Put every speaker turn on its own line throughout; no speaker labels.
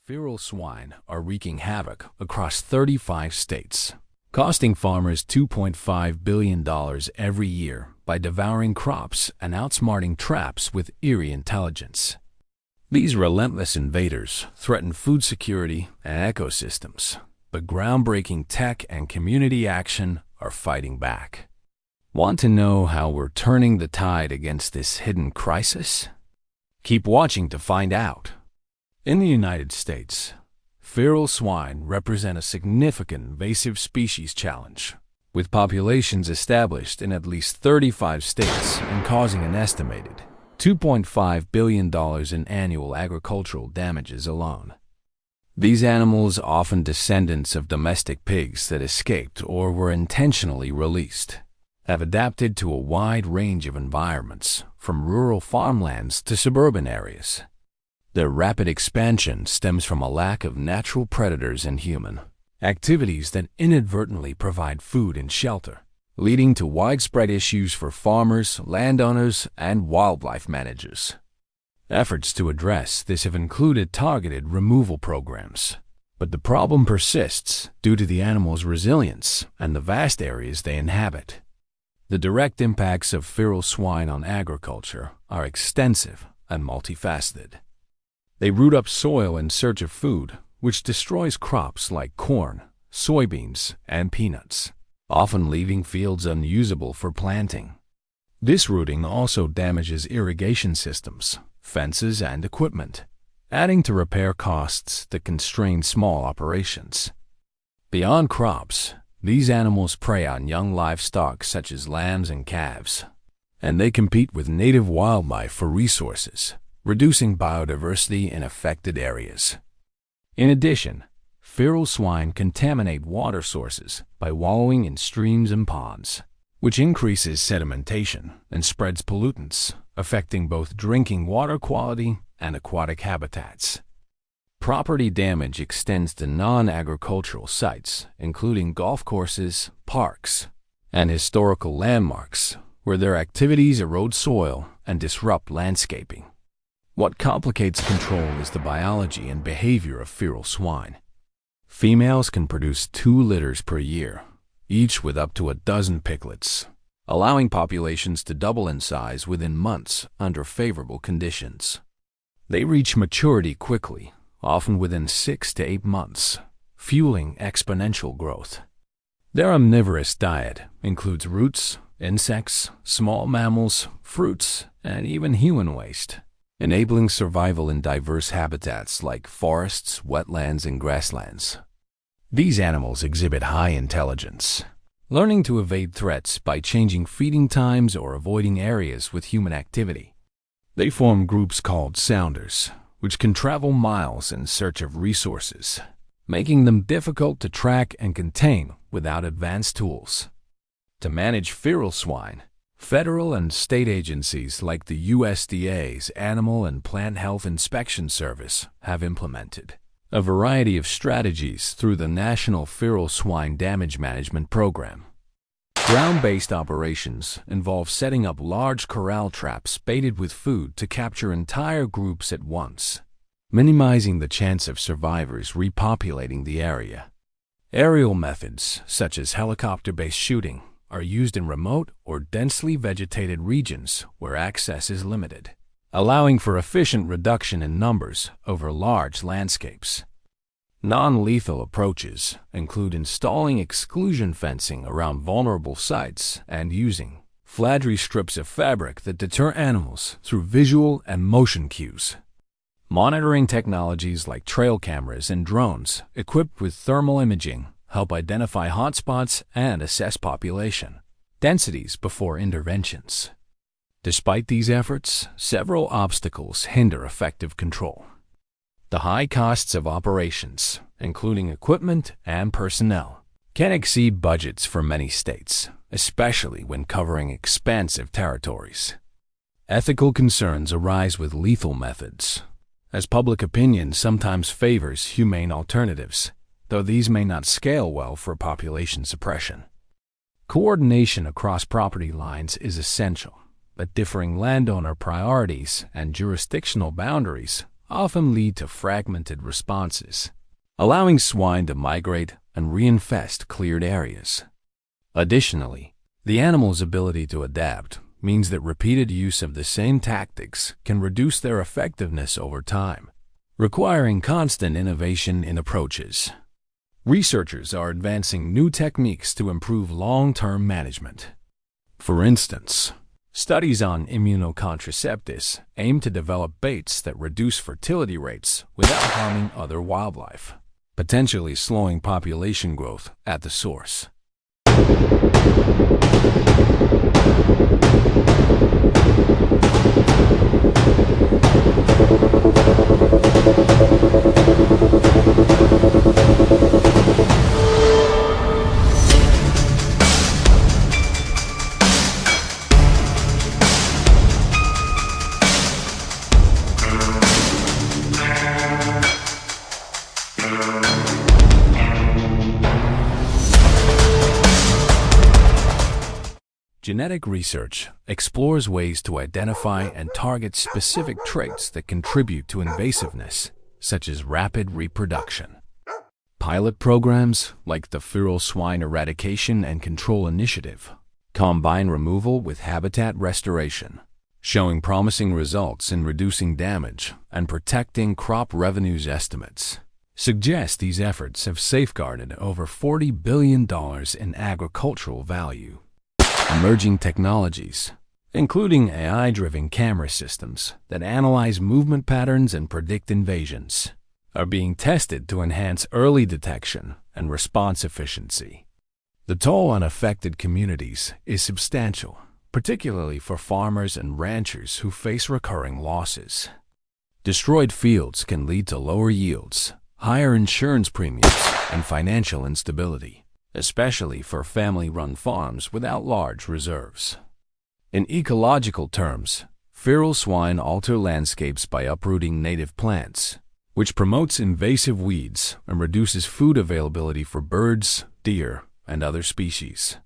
Feral swine are wreaking havoc across 35 states, costing farmers $2.5 billion every year by devouring crops and outsmarting traps with eerie intelligence. These relentless invaders threaten food security and ecosystems, but groundbreaking tech and community action are fighting back. Want to know how we're turning the tide against this hidden crisis? Keep watching to find out. In the United States, feral swine represent a significant invasive species challenge, with populations established in at least 35 states and causing an estimated $2.5 billion in annual agricultural damages alone. These animals, often descendants of domestic pigs that escaped or were intentionally released, have adapted to a wide range of environments, from rural farmlands to suburban areas. Their rapid expansion stems from a lack of natural predators and human activities that inadvertently provide food and shelter, leading to widespread issues for farmers, landowners, and wildlife managers. Efforts to address this have included targeted removal programs, but the problem persists due to the animals' resilience and the vast areas they inhabit. The direct impacts of feral swine on agriculture are extensive and multifaceted. They root up soil in search of food, which destroys crops like corn, soybeans, and peanuts, often leaving fields unusable for planting. This rooting also damages irrigation systems, fences, and equipment, adding to repair costs that constrain small operations. Beyond crops, these animals prey on young livestock such as lambs and calves, and they compete with native wildlife for resources, reducing biodiversity in affected areas. In addition, feral swine contaminate water sources by wallowing in streams and ponds, which increases sedimentation and spreads pollutants, affecting both drinking water quality and aquatic habitats. Property damage extends to non-agricultural sites, including golf courses, parks, and historical landmarks, where their activities erode soil and disrupt landscaping. What complicates control is the biology and behavior of feral swine. Females can produce 2 litters per year, each with up to a dozen piglets, allowing populations to double in size within months under favorable conditions. They reach maturity quickly, often within 6 to 8 months, fueling exponential growth. Their omnivorous diet includes roots, insects, small mammals, fruits, and even human waste, enabling survival in diverse habitats like forests, wetlands, and grasslands. These animals exhibit high intelligence, learning to evade threats by changing feeding times or avoiding areas with human activity. They form groups called sounders, which can travel miles in search of resources, making them difficult to track and contain without advanced tools. To manage feral swine, federal and state agencies like the USDA's Animal and Plant Health Inspection Service have implemented a variety of strategies through the National Feral Swine Damage Management Program. Ground-based operations involve setting up large corral traps baited with food to capture entire groups at once, minimizing the chance of survivors repopulating the area. Aerial methods, such as helicopter-based shooting, are used in remote or densely vegetated regions where access is limited, allowing for efficient reduction in numbers over large landscapes. Non-lethal approaches include installing exclusion fencing around vulnerable sites and using flagree strips of fabric that deter animals through visual and motion cues. Monitoring technologies like trail cameras and drones equipped with thermal imaging help identify hotspots and assess population densities before interventions. Despite these efforts, several obstacles hinder effective control. The high costs of operations, including equipment and personnel, can exceed budgets for many states, especially when covering expansive territories. Ethical concerns arise with lethal methods, as public opinion sometimes favors humane alternatives, though these may not scale well for population suppression. Coordination across property lines is essential, but differing landowner priorities and jurisdictional boundaries often lead to fragmented responses, allowing swine to migrate and reinfest cleared areas. Additionally, the animal's ability to adapt means that repeated use of the same tactics can reduce their effectiveness over time, requiring constant innovation in approaches. Researchers are advancing new techniques to improve long-term management. For instance, studies on immunocontraceptives aim to develop baits that reduce fertility rates without harming other wildlife, potentially slowing population growth at the source. Genetic research explores ways to identify and target specific traits that contribute to invasiveness, such as rapid reproduction. Pilot programs, like the Feral Swine Eradication and Control Initiative, combine removal with habitat restoration, showing promising results in reducing damage and protecting crop revenues. Estimates suggest these efforts have safeguarded over $40 billion in agricultural value. Emerging technologies, including AI-driven camera systems that analyze movement patterns and predict invasions, are being tested to enhance early detection and response efficiency. The toll on affected communities is substantial, particularly for farmers and ranchers who face recurring losses. Destroyed fields can lead to lower yields, higher insurance premiums, and financial instability, especially for family-run farms without large reserves. In ecological terms, feral swine alter landscapes by uprooting native plants, which promotes invasive weeds and reduces food availability for birds, deer, and other species.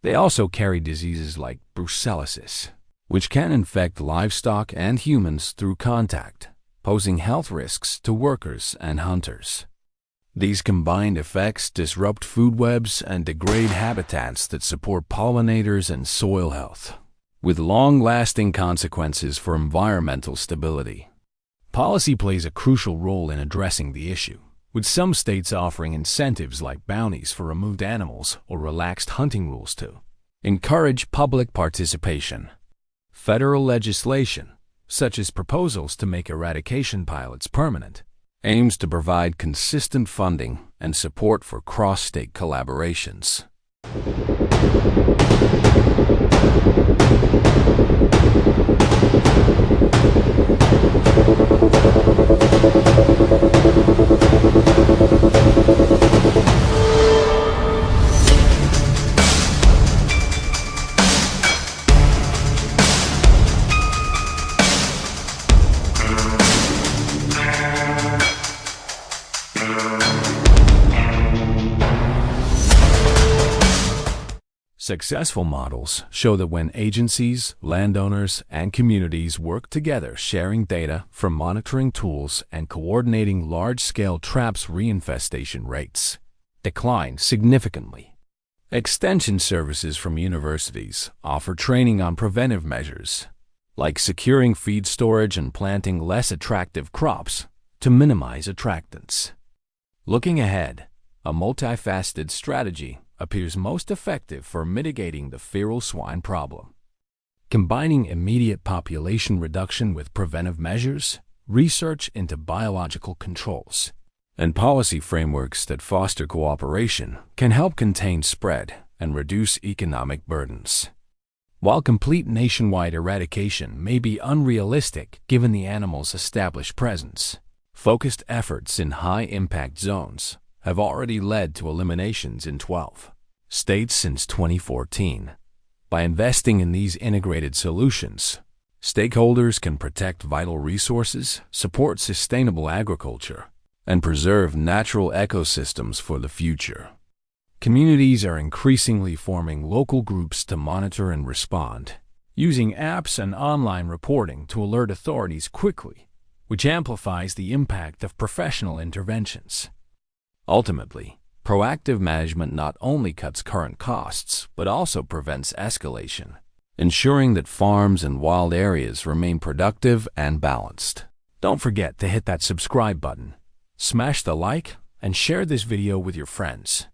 They also carry diseases like brucellosis, which can infect livestock and humans through contact, posing health risks to workers and hunters. These combined effects disrupt food webs and degrade habitats that support pollinators and soil health, with long-lasting consequences for environmental stability. Policy plays a crucial role in addressing the issue, with some states offering incentives like bounties for removed animals or relaxed hunting rules to encourage public participation. Federal legislation, such as proposals to make eradication pilots permanent, aims to provide consistent funding and support for cross-state collaborations. Successful models show that when agencies, landowners, and communities work together sharing data from monitoring tools and coordinating large-scale traps, reinfestation rates decline significantly. Extension services from universities offer training on preventive measures, like securing feed storage and planting less attractive crops to minimize attractants. Looking ahead, a multifaceted strategy appears most effective for mitigating the feral swine problem. Combining immediate population reduction with preventive measures, research into biological controls, and policy frameworks that foster cooperation can help contain spread and reduce economic burdens. While complete nationwide eradication may be unrealistic given the animal's established presence, focused efforts in high-impact zones have already led to eliminations in 12 states since 2014. By investing in these integrated solutions, stakeholders can protect vital resources, support sustainable agriculture, and preserve natural ecosystems for the future. Communities are increasingly forming local groups to monitor and respond, using apps and online reporting to alert authorities quickly, which amplifies the impact of professional interventions. Ultimately, proactive management not only cuts current costs, but also prevents escalation, ensuring that farms and wild areas remain productive and balanced. Don't forget to hit that subscribe button, smash the like, and share this video with your friends.